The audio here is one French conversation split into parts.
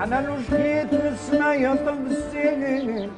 أنا لو جيت نسمع يطلب السنين.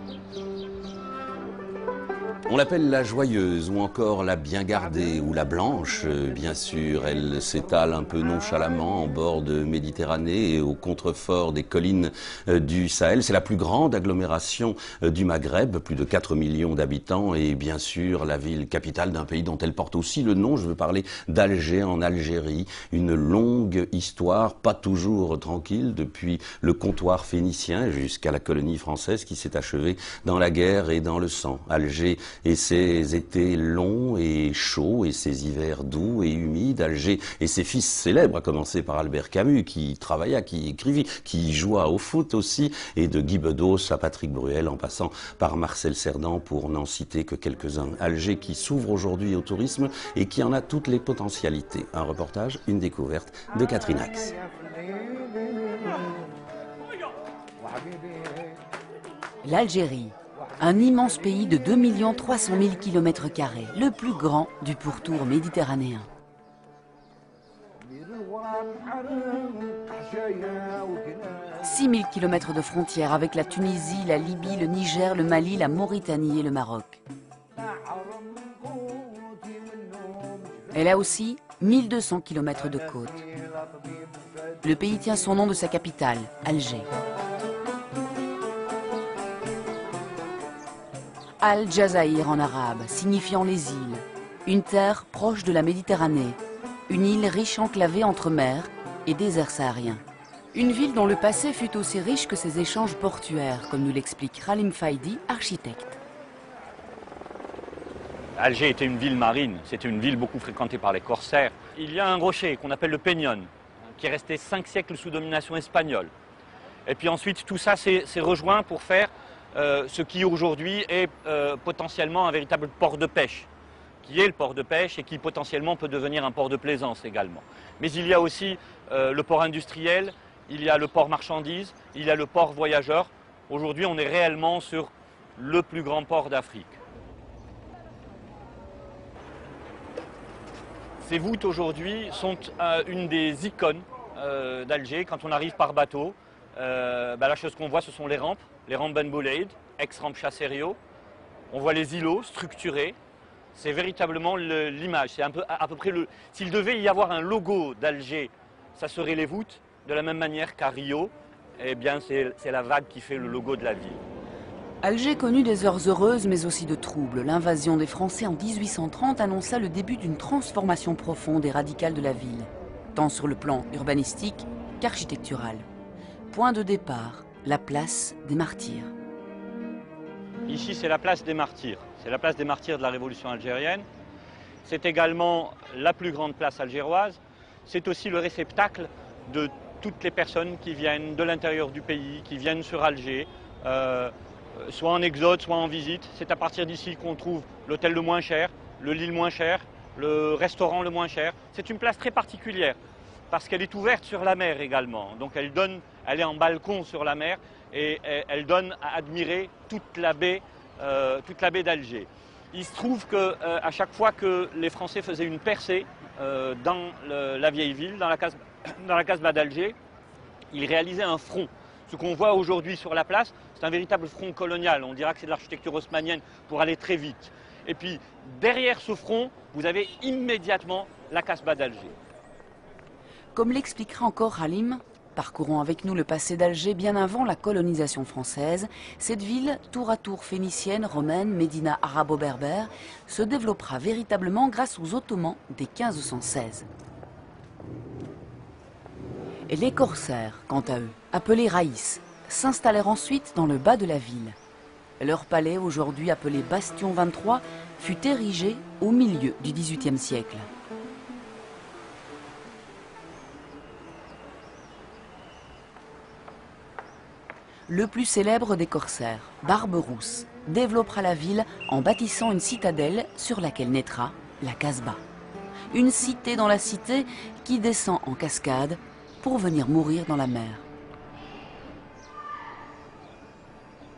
On l'appelle la joyeuse ou encore la bien gardée ou la blanche, bien sûr. Elle s'étale un peu nonchalamment en bord de Méditerranée et au contrefort des collines du Sahel. C'est la plus grande agglomération du Maghreb, plus de 4 millions d'habitants et bien sûr la ville capitale d'un pays dont elle porte aussi le nom. Je veux parler d'Alger en Algérie. Une longue histoire, pas toujours tranquille, depuis le comptoir phénicien jusqu'à la colonie française qui s'est achevée dans la guerre et dans le sang. Alger et ses étés longs et chauds et ses hivers doux et humides, Alger et ses fils célèbres, à commencer par Albert Camus, qui travailla, qui écrivit, qui joua au foot aussi, et de Guy Bedos à Patrick Bruel, en passant par Marcel Cerdan, pour n'en citer que quelques-uns. Alger qui s'ouvre aujourd'hui au tourisme et qui en a toutes les potentialités. Un reportage, une découverte de Catherine Ax. L'Algérie, un immense pays de 2 300 000 km², le plus grand du pourtour méditerranéen. 6 000 km de frontières avec la Tunisie, la Libye, le Niger, le Mali, la Mauritanie et le Maroc. Elle a aussi 1200 km de côte. Le pays tient son nom de sa capitale, Alger. Al-Jazaïr en arabe, signifiant les îles. Une terre proche de la Méditerranée. Une île riche enclavée entre mer et désert saharien. Une ville dont le passé fut aussi riche que ses échanges portuaires, comme nous l'explique Khalim Faidi, architecte. Alger était une ville marine, c'était une ville beaucoup fréquentée par les corsaires. Il y a un rocher qu'on appelle le Peñón, qui est resté 5 siècles sous domination espagnole. Et puis ensuite, tout ça s'est rejoint pour faire ce qui aujourd'hui est potentiellement un véritable port de pêche, qui est le port de pêche et qui potentiellement peut devenir un port de plaisance également. Mais il y a aussi le port industriel, il y a le port marchandises, il y a le port voyageurs. Aujourd'hui, on est réellement sur le plus grand port d'Afrique. Ces voûtes aujourd'hui sont une des icônes d'Alger. Quand on arrive par bateau, la chose qu'on voit, ce sont les rampes Ben Boulaïd, ex-rampe Chasserio. On voit les îlots structurés. C'est véritablement l'image. C'est à peu près s'il devait y avoir un logo d'Alger, ça serait les voûtes. De la même manière qu'à Rio, eh bien c'est la vague qui fait le logo de la ville. Alger connut des heures heureuses mais aussi de troubles. L'invasion des Français en 1830 annonça le début d'une transformation profonde et radicale de la ville, tant sur le plan urbanistique qu'architectural. Point de départ, la place des Martyrs. Ici, c'est la place des Martyrs. C'est la place des Martyrs de la Révolution algérienne. C'est également la plus grande place algéroise. C'est aussi le réceptacle de toutes les personnes qui viennent de l'intérieur du pays, qui viennent sur Alger, soit en exode, soit en visite. C'est à partir d'ici qu'on trouve l'hôtel le moins cher, le lit le moins cher, le restaurant le moins cher. C'est une place très particulière parce qu'elle est ouverte sur la mer également. Donc elle est en balcon sur la mer et elle donne à admirer toute la baie d'Alger. Il se trouve qu'à chaque fois que les Français faisaient une percée dans la vieille ville, dans la Casbah d'Alger, ils réalisaient un front. Ce qu'on voit aujourd'hui sur la place, c'est un véritable front colonial. On dira que c'est de l'architecture haussmannienne pour aller très vite. Et puis, derrière ce front, vous avez immédiatement la Casbah d'Alger. Comme l'expliquera encore Halim, parcourant avec nous le passé d'Alger bien avant la colonisation française, cette ville, tour à tour phénicienne, romaine, médina arabo-berbère, se développera véritablement grâce aux Ottomans dès 1516. Et les corsaires, quant à eux, appelés Raïs, s'installèrent ensuite dans le bas de la ville. Leur palais, aujourd'hui appelé Bastion 23, fut érigé au milieu du XVIIIe siècle. Le plus célèbre des corsaires, Barberousse, développera la ville en bâtissant une citadelle sur laquelle naîtra la Casbah. Une cité dans la cité qui descend en cascade pour venir mourir dans la mer.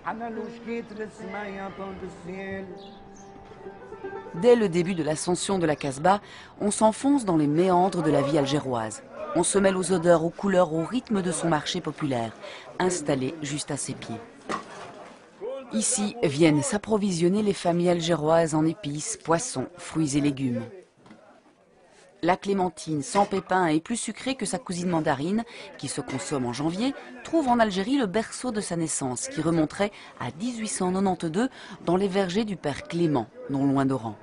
حنا وشكيت للسما يطول السيل. Dès le début de l'ascension de la Casbah, on s'enfonce dans les méandres de la vie algéroise. On se mêle aux odeurs, aux couleurs, au rythme de son marché populaire, installé juste à ses pieds. Ici viennent s'approvisionner les familles algéroises en épices, poissons, fruits et légumes. La clémentine sans pépins et plus sucrée que sa cousine mandarine, qui se consomme en janvier, trouve en Algérie le berceau de sa naissance, qui remonterait à 1892 dans les vergers du père Clément, non loin d'Oran.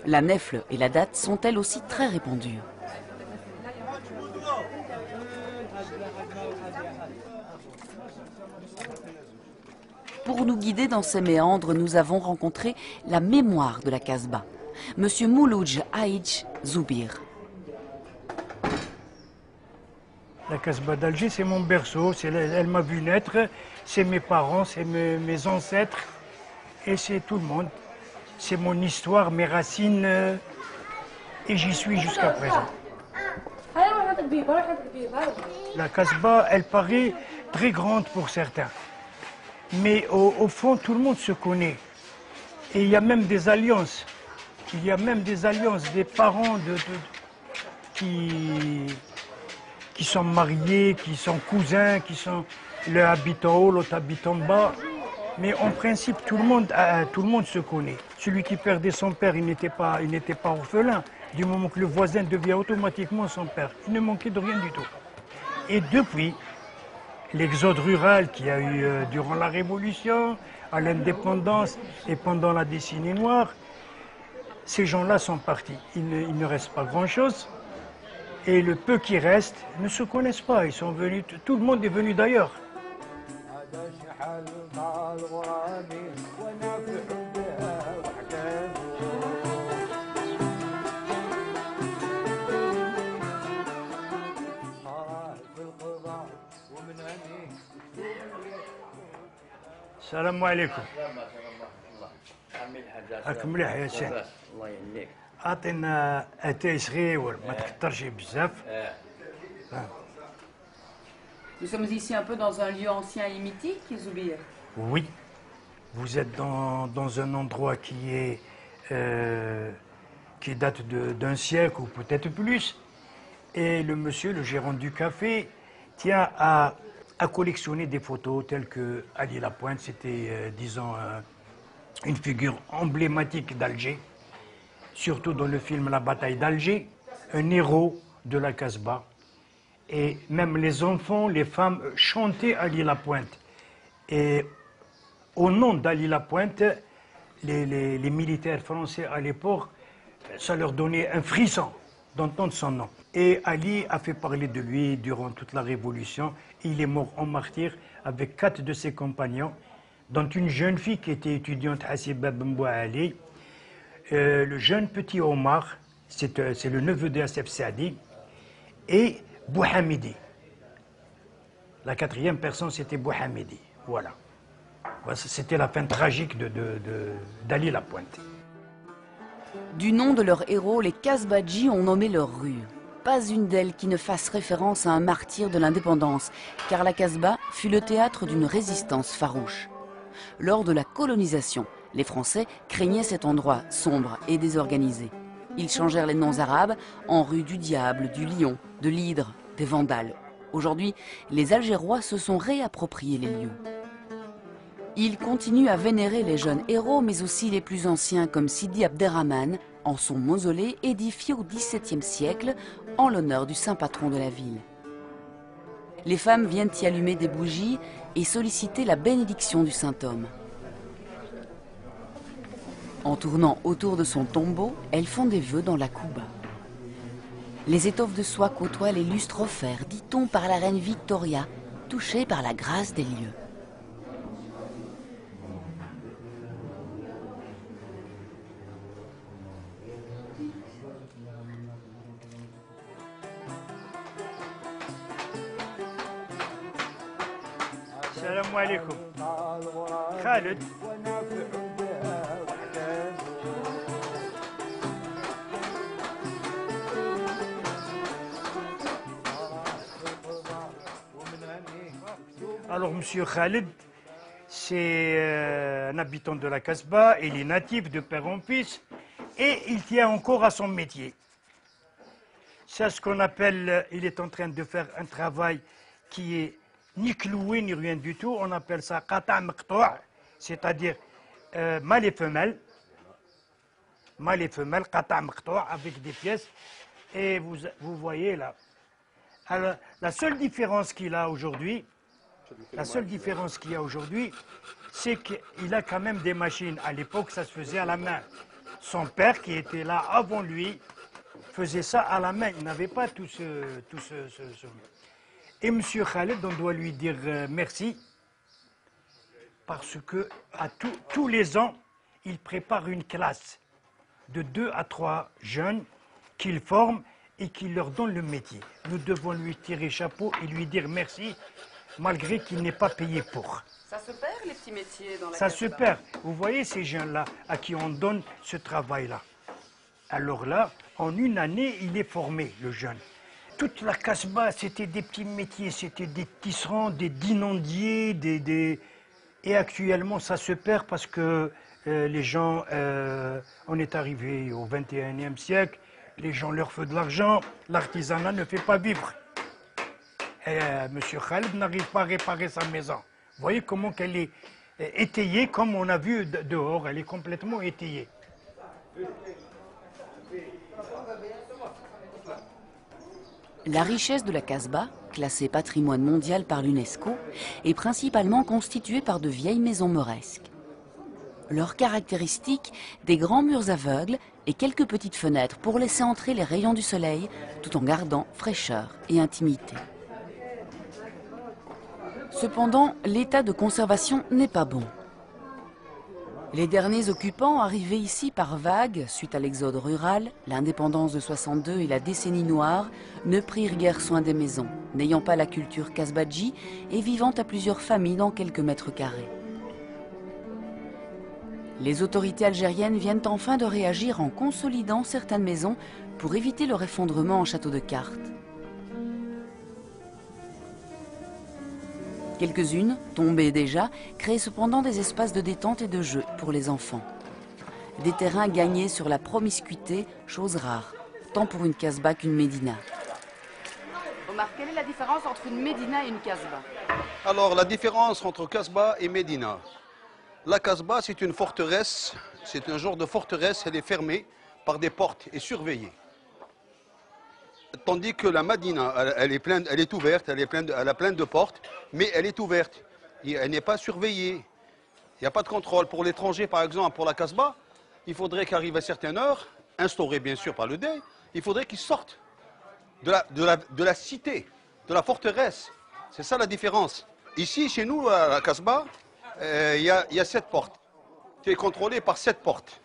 La nèfle et la date sont elles aussi très répandues. Pour nous guider dans ces méandres, nous avons rencontré la mémoire de la Casbah, Monsieur Mouloudj Aïdj Zoubir. La Casbah d'Alger, c'est mon berceau, elle m'a vu naître, c'est mes parents, c'est mes ancêtres, et c'est tout le monde. C'est mon histoire, mes racines, et j'y suis jusqu'à présent. La Casbah, elle paraît très grande pour certains. Mais au fond, tout le monde se connaît. Et il y a même des alliances. Il y a même des alliances, des parents qui sont mariés, qui sont cousins, qui sont l'un habite en haut, l'autre habite en bas. Mais en principe, tout le monde se connaît. Celui qui perdait son père, il n'était pas orphelin. Du moment que le voisin devient automatiquement son père, il ne manquait de rien du tout. Et depuis l'exode rural qu'il y a eu durant la Révolution, à l'indépendance et pendant la décennie noire, ces gens-là sont partis. Il ne reste pas grand-chose. Et le peu qui reste ne se connaissent pas. Ils sont venus, tout le monde est venu d'ailleurs. Salam alaikum. راك مليح يا سيدي. الله يهنيك. اعطينا اتاي صغير ما تكثرش بزاف. Nous sommes ici un peu dans un lieu ancien et mythique, Zoubir. Oui, vous êtes dans un endroit qui date d'un siècle ou peut-être plus. Et le monsieur, le gérant du café, tient à collectionner des photos telles que Ali Lapointe, c'était, disons, une figure emblématique d'Alger, surtout dans le film La bataille d'Alger, un héros de la Casbah. Et même les enfants, les femmes chantaient Ali Lapointe. Et au nom d'Ali Lapointe, les militaires français à l'époque, ça leur donnait un frisson d'entendre son nom. Et Ali a fait parler de lui durant toute la Révolution. Il est mort en martyr avec 4 de ses compagnons, dont une jeune fille qui était étudiante, Hassiba Bembouali. Le jeune petit Omar, c'est le neveu de Assef Saadi, et Bouhamidi. La 4e personne, c'était Bouhamidi. Voilà. C'était la fin tragique d'Ali Lapointe. Du nom de leur héros, les Casbadji ont nommé leur rue. Pas une d'elles qui ne fasse référence à un martyr de l'indépendance, car la Casbah fut le théâtre d'une résistance farouche. Lors de la colonisation, les Français craignaient cet endroit sombre et désorganisé. Ils changèrent les noms arabes en rue du Diable, du Lion, de l'Hydre, des Vandales. Aujourd'hui, les Algérois se sont réappropriés les lieux. Ils continuent à vénérer les jeunes héros, mais aussi les plus anciens comme Sidi Abderrahmane, en son mausolée édifié au XVIIe siècle en l'honneur du saint patron de la ville. Les femmes viennent y allumer des bougies et solliciter la bénédiction du saint homme. En tournant autour de son tombeau, elles font des vœux dans la Kouba. Les étoffes de soie côtoient les lustres offerts, dit-on, par la reine Victoria, touchée par la grâce des lieux. Salam alaikum. Khaled. Alors, monsieur Khaled, c'est un habitant de la Casbah, il est natif de père en fils, et il tient encore à son métier. C'est ce qu'on appelle, il est en train de faire un travail qui est ni cloué ni rien du tout, on appelle ça qata' maqtou', c'est-à-dire mâle et femelle, qata' maqtou' avec des pièces, et vous voyez là. Alors, la seule différence qu'il a aujourd'hui, c'est qu'il a quand même des machines. À l'époque, ça se faisait à la main. Son père, qui était là avant lui, faisait ça à la main. Il n'avait pas tout ce... Et M. Khaled, on doit lui dire merci, parce que tous les ans, il prépare une classe de 2 à 3 jeunes qu'il forme et qu'il leur donne le métier. Nous devons lui tirer chapeau et lui dire merci, malgré qu'il n'est pas payé pour. Ça se perd, les petits métiers dans la Ça se perd. Vous voyez ces jeunes-là à qui on donne ce travail-là. Alors là, en une année, il est formé, le jeune. Toute la Casbah, c'était des petits métiers, c'était des tisserands, des dinandiers, Et actuellement, ça se perd parce que les gens, on est arrivé au 21e siècle, les gens leur font de l'argent, l'artisanat ne fait pas vivre. Et M. Khaled n'arrive pas à réparer sa maison. Vous voyez comment elle est étayée, comme on a vu dehors, elle est complètement étayée. La richesse de la Casbah, classée patrimoine mondial par l'UNESCO, est principalement constituée par de vieilles maisons mauresques. Leur caractéristique, des grands murs aveugles et quelques petites fenêtres pour laisser entrer les rayons du soleil, tout en gardant fraîcheur et intimité. Cependant, l'état de conservation n'est pas bon. Les derniers occupants, arrivés ici par vagues suite à l'exode rural, l'indépendance de 62 et la décennie noire, ne prirent guère soin des maisons, n'ayant pas la culture kasbadji et vivant à plusieurs familles dans quelques mètres carrés. Les autorités algériennes viennent enfin de réagir en consolidant certaines maisons pour éviter leur effondrement en château de cartes. Quelques-unes, tombées déjà, créent cependant des espaces de détente et de jeu pour les enfants. Des terrains gagnés sur la promiscuité, chose rare, tant pour une Casbah qu'une médina. Omar, quelle est la différence entre une médina et une Casbah? Alors, la différence entre Casbah et médina. La Casbah, c'est une forteresse, c'est un genre de forteresse, elle est fermée par des portes et surveillée. Tandis que la Médina, elle est ouverte, elle a plein de portes, mais elle est ouverte. Elle n'est pas surveillée. Il n'y a pas de contrôle. Pour l'étranger, par exemple, pour la Casbah, il faudrait qu'arrive à certaines heures, instauré bien sûr par le dey, il faudrait qu'il sorte de la cité, de la forteresse. C'est ça la différence. Ici, chez nous, à la Casbah, il y a 7 portes. Tu es contrôlé par 7 portes.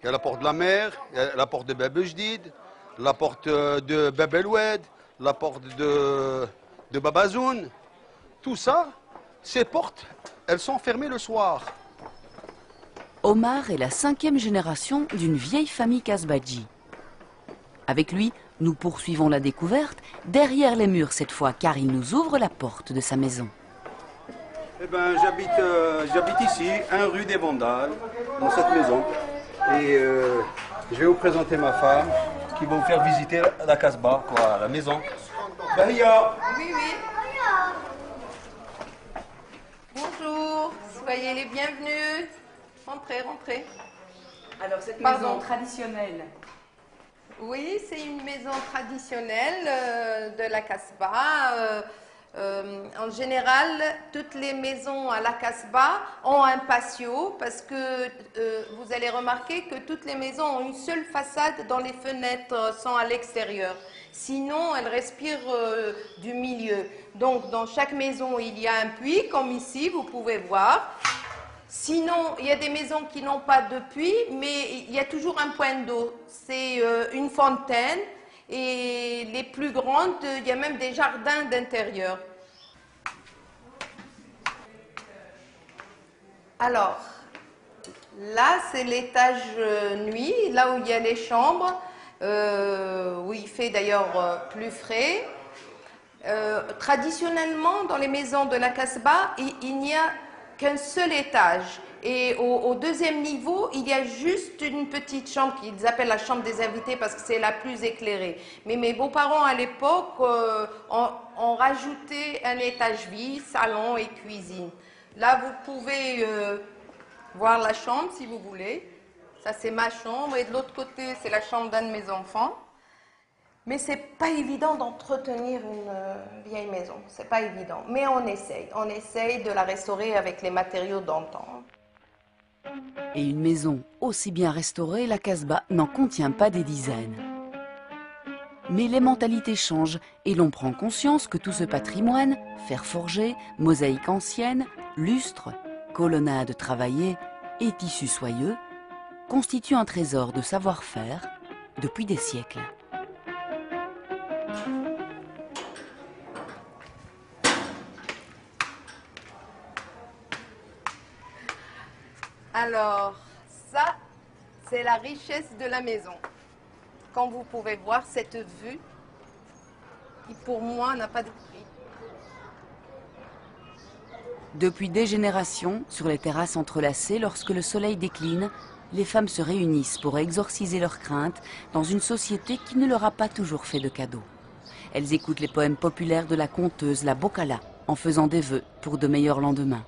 Il y a la porte de la mer, il y a la porte de Bab el-Jdid, la porte de Bab el-Oued, la porte de Babazoun. Tout ça, ces portes, elles sont fermées le soir. Omar est la 5e génération d'une vieille famille kasbadji. Avec lui, nous poursuivons la découverte, derrière les murs cette fois, car il nous ouvre la porte de sa maison. Eh ben, j'habite ici, 1 rue des Vandales, dans cette maison. Et je vais vous présenter ma femme, qui va vous faire visiter la Casbah, quoi, la maison. Bahia. Oui, oui. Bonjour, soyez les bienvenus. Rentrez, rentrez. Alors cette maison traditionnelle. Oui, c'est une maison traditionnelle de la Casbah. En général, toutes les maisons à la Casbah ont un patio parce que vous allez remarquer que toutes les maisons ont une seule façade dont les fenêtres sont à l'extérieur. Sinon, elles respirent du milieu. Donc, dans chaque maison, il y a un puits, comme ici, vous pouvez voir. Sinon, il y a des maisons qui n'ont pas de puits, mais il y a toujours un point d'eau. C'est une fontaine. Et les plus grandes, il y a même des jardins d'intérieur. Alors, là, c'est l'étage nuit, là où il y a les chambres, où il fait d'ailleurs plus frais. Traditionnellement, dans les maisons de la Casbah, il n'y a qu'un seul étage. Et au deuxième niveau, il y a juste une petite chambre qu'ils appellent la chambre des invités parce que c'est la plus éclairée. Mais mes beaux-parents à l'époque ont rajouté un étage vide, salon et cuisine. Là, vous pouvez voir la chambre si vous voulez. Ça, c'est ma chambre. Et de l'autre côté, c'est la chambre d'un de mes enfants. Mais c'est pas évident d'entretenir une vieille maison. C'est pas évident. Mais on essaye. On essaye de la restaurer avec les matériaux d'antan. Et une maison aussi bien restaurée, la Casbah n'en contient pas des dizaines. Mais les mentalités changent et l'on prend conscience que tout ce patrimoine, fer forgé, mosaïque ancienne, lustre, colonnade travaillée et tissus soyeux, constitue un trésor de savoir-faire depuis des siècles. Alors, ça, c'est la richesse de la maison. Comme vous pouvez voir, cette vue, qui pour moi n'a pas de prix. Depuis des générations, sur les terrasses entrelacées, lorsque le soleil décline, les femmes se réunissent pour exorciser leurs craintes dans une société qui ne leur a pas toujours fait de cadeaux. Elles écoutent les poèmes populaires de la conteuse, la Bokala, en faisant des vœux pour de meilleurs lendemains.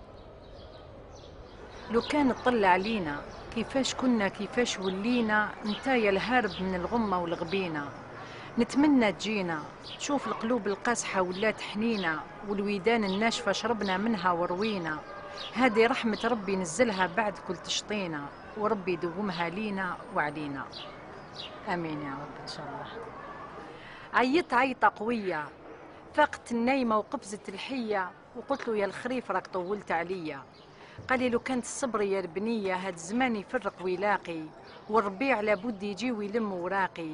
لو كان تطلع علينا كيفاش كنا كيفاش ولينا نتايا الهرب من الغمة والغبينة نتمنى تجينا تشوف القلوب القاسحة ولات حنينة والويدان الناشفة شربنا منها وروينا هذه رحمة ربي نزلها بعد كل تشطينا وربي يدومها لينا وعلينا آمين يا رب إن شاء الله. عيطت عيطة قوية فاقت النايمة وقفزت الحية وقلت له يا الخريف راك طولت عليا قال لي لو كانت الصبر يا البنية هاد الزمان يفرق ويلاقي والربيع لابد يجي ويلم وراقي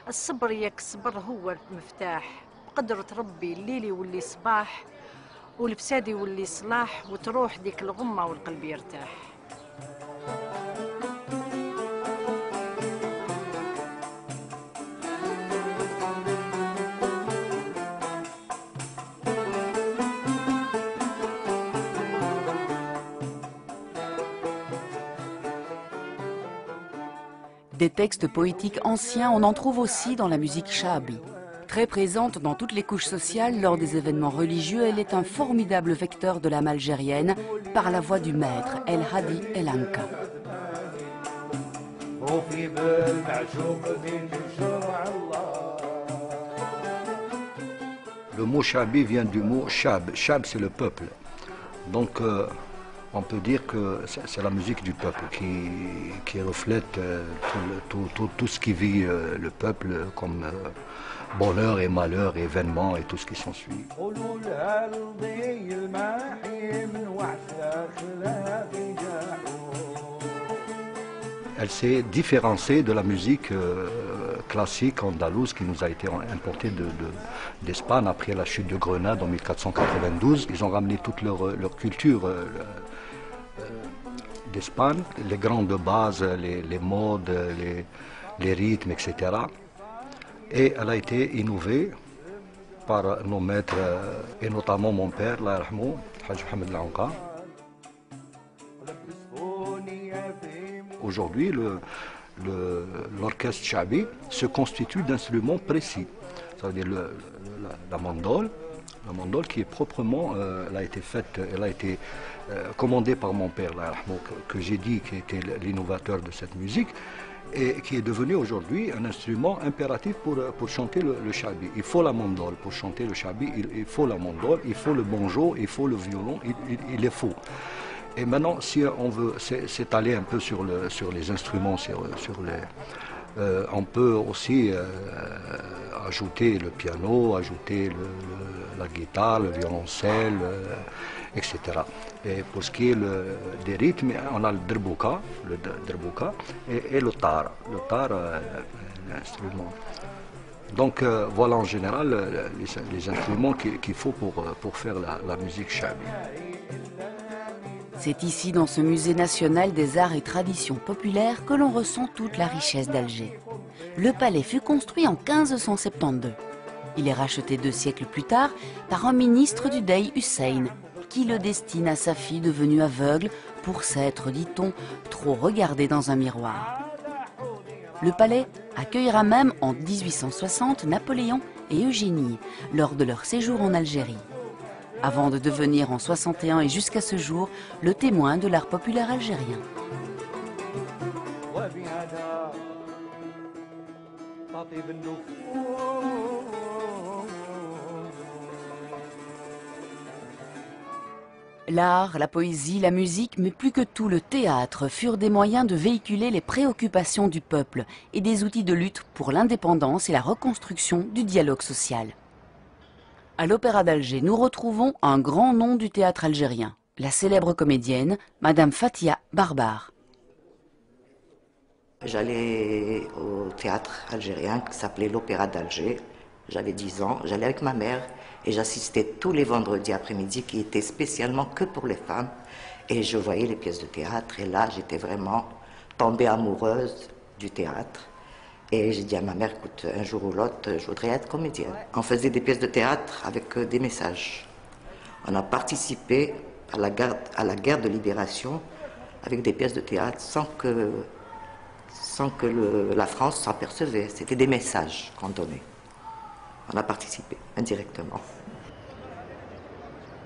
الصبر ياك الصبر هو المفتاح بقدرة ربي الليل يولي صباح والفساد يولي صلاح وتروح ديك الغمة والقلب يرتاح. Des textes poétiques anciens, on en trouve aussi dans la musique shahabi. Très présente dans toutes les couches sociales lors des événements religieux, elle est un formidable vecteur de l'âme algérienne par la voix du maître El Hadi El Anka. Le mot shahabi vient du mot shab. Shab, c'est le peuple. Donc, on peut dire que c'est la musique du peuple qui reflète tout ce qui vit le peuple comme bonheur et malheur, événements et tout ce qui s'ensuit. Elle s'est différenciée de la musique classique andalouse qui nous a été importée d'Espagne après la chute de Grenade en 1492. Ils ont ramené toute leur culture d'Espagne, les grandes bases, les modes, les rythmes, etc. Et elle a été innovée par nos maîtres, et notamment mon père, Allah yarhamou, Haj Mohamed Lanka. Aujourd'hui, l'orchestre shahabi se constitue d'instruments précis. Ça veut dire la mandole qui est proprement, elle a été faite, elle a été commandée par mon père, que j'ai dit qui était l'innovateur de cette musique, et qui est devenu aujourd'hui un instrument impératif pour chanter le shahabi. Il faut la mandole pour chanter le shahabi, il faut la mandole, il faut le banjo, il faut le violon, il est faux. Et maintenant, si on veut s'étaler un peu sur les instruments, on peut aussi ajouter le piano, ajouter la guitare, le violoncelle, etc. Et pour ce qui est des rythmes, on a le derbouka et le tar. Le tar, l'instrument. Donc voilà en général les instruments qu'il faut pour faire la musique shahabi. C'est ici, dans ce musée national des arts et traditions populaires, que l'on ressent toute la richesse d'Alger. Le palais fut construit en 1572. Il est racheté 2 siècles plus tard par un ministre du Dey Hussein, qui le destine à sa fille devenue aveugle pour s'être, dit-on, trop regardée dans un miroir. Le palais accueillera même en 1860 Napoléon et Eugénie lors de leur séjour en Algérie, avant de devenir en 61 et jusqu'à ce jour le témoin de l'art populaire algérien. L'art, la poésie, la musique, mais plus que tout le théâtre furent des moyens de véhiculer les préoccupations du peuple et des outils de lutte pour l'indépendance et la reconstruction du dialogue social. À l'Opéra d'Alger, nous retrouvons un grand nom du théâtre algérien, la célèbre comédienne Madame Fatia Barbar. J'allais au théâtre algérien qui s'appelait l'Opéra d'Alger. J'avais 10 ans, j'allais avec ma mère et j'assistais tous les vendredis après-midi qui étaient spécialement que pour les femmes. Et je voyais les pièces de théâtre et là j'étais vraiment tombée amoureuse du théâtre. Et j'ai dit à ma mère, écoute, un jour ou l'autre, je voudrais être comédienne. On faisait des pièces de théâtre avec des messages. On a participé à la guerre de libération avec des pièces de théâtre sans que la France s'apercevait. C'était des messages qu'on donnait. On a participé indirectement.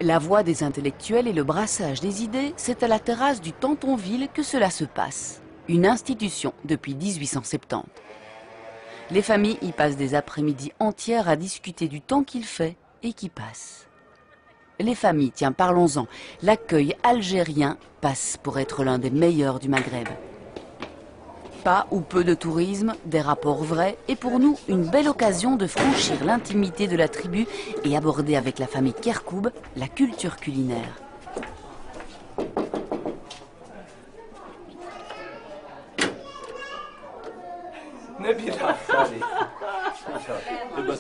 La voix des intellectuels et le brassage des idées, c'est à la terrasse du Tantonville que cela se passe. Une institution depuis 1870. Les familles y passent des après-midi entières à discuter du temps qu'il fait et qui passe. Les familles, tiens, parlons-en, l'accueil algérien passe pour être l'un des meilleurs du Maghreb. Pas ou peu de tourisme, des rapports vrais et pour nous une belle occasion de franchir l'intimité de la tribu et aborder avec la famille Kerkoub la culture culinaire. Nabila, ça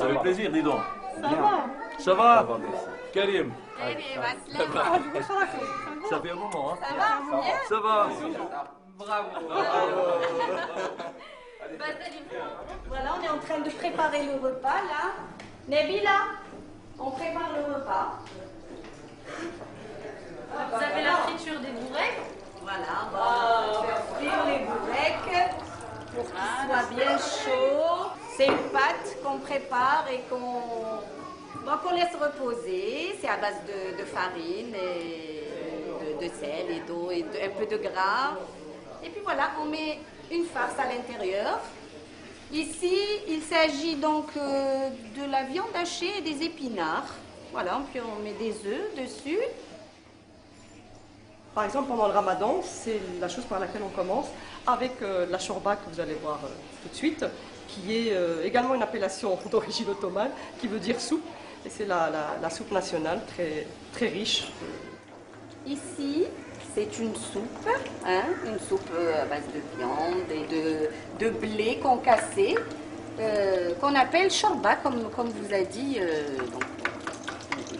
fait plaisir, dis donc. Ça va Karim. Ça fait un moment, hein. Ça va. Bravo. Voilà, on est en train de préparer le repas là. Nabila, on prépare le repas. Vous avez la friture des bourrecs. Voilà, on va frire les bourrecs pour qu'ils soient bien chauds. C'est une pâte qu'on prépare et qu'on laisse reposer. C'est à base de farine, et de sel et d'eau et un peu de gras. Et puis voilà, on met une farce à l'intérieur. Ici, il s'agit donc de la viande hachée et des épinards. Voilà, puis on met des œufs dessus. Par exemple, pendant le ramadan, c'est la chose par laquelle on commence, avec la shorba que vous allez voir tout de suite, qui est également une appellation d'origine ottomane, qui veut dire soupe. Et c'est la soupe nationale, très, très riche. Ici, c'est une soupe à base de viande et de blé concassé, qu'on appelle shorba, comme vous a dit,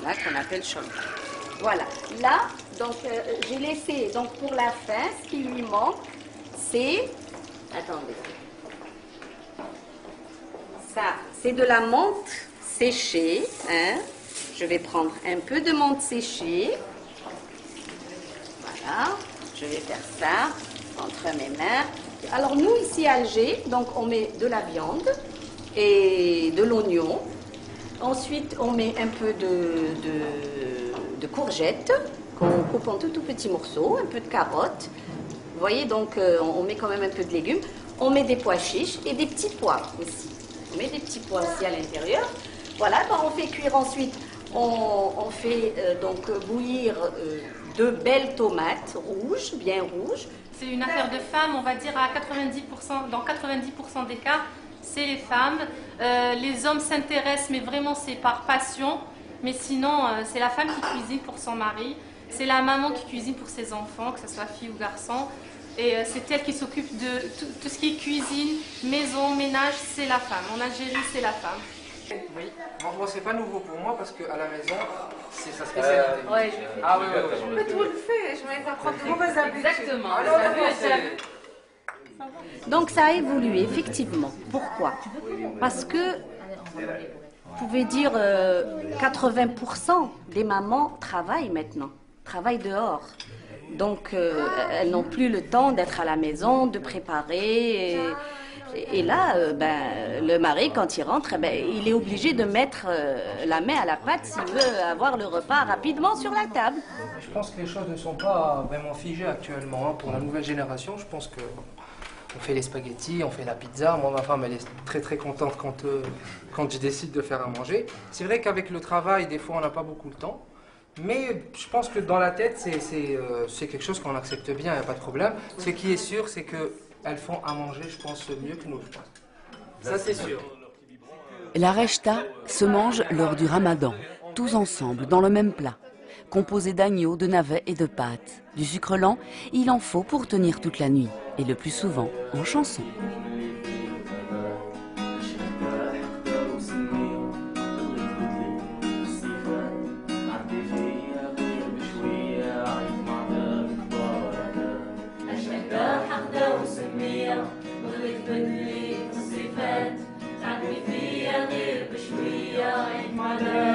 qu'on appelle shorba. Voilà, là, donc j'ai laissé, donc pour la fin, ce qui lui manque, c'est, attendez, ça, c'est de la menthe séchée, hein. Je vais prendre un peu de menthe séchée. Voilà, je vais faire ça entre mes mains. Alors nous ici à Alger, donc on met de la viande et de l'oignon. Ensuite on met un peu de courgettes qu'on coupe en tout petits morceaux, un peu de carottes. Vous voyez, donc on met quand même un peu de légumes. On met des pois chiches et des petits pois aussi. On met des petits pois aussi à l'intérieur. Voilà, quand on fait cuire ensuite, on fait donc bouillir de belles tomates rouges, bien rouges. C'est une affaire de femmes, on va dire à 90%, dans 90% des cas, c'est les femmes. Les hommes s'intéressent, mais vraiment c'est par passion. Mais sinon, c'est la femme qui cuisine pour son mari. C'est la maman qui cuisine pour ses enfants, que ce soit fille ou garçon. Et c'est elle qui s'occupe de tout ce qui est cuisine, maison, ménage, c'est la femme. En Algérie, c'est la femme. Oui, moi c'est pas nouveau pour moi parce qu'à la maison, c'est sa spécialité. Ouais, je fais. Ah oui, Mais tout le fait, je vais pas prendre de mauvaises habitudes. Exactement. Donc ça a évolué, effectivement. Pourquoi? Parce que Vous pouvez dire 80% des mamans travaillent maintenant, travaillent dehors. Donc elles n'ont plus le temps d'être à la maison, de préparer. Et là, le mari, quand il rentre, il est obligé de mettre la main à la pâte s'il veut avoir le repas rapidement sur la table. Je pense que les choses ne sont pas vraiment figées actuellement. Hein. Pour la nouvelle génération, je pense que on fait les spaghettis, on fait la pizza. Moi, ma femme, elle est très contente quand je décide de faire à manger. C'est vrai qu'avec le travail, des fois, on n'a pas beaucoup de temps. Mais je pense que dans la tête, c'est quelque chose qu'on accepte bien, il n'y a pas de problème. Ce qui est sûr, c'est qu'elles font à manger, je pense, mieux que nous, je pense. Ça, c'est sûr. La rechta se mange lors du ramadan, tous ensemble, dans le même plat. Composé d'agneau, de navets et de pâtes. Du sucre lent, il en faut pour tenir toute la nuit. Et le plus souvent, en chanson. بدلي صفات تعبي فيا غير بشوية عيد ميلاد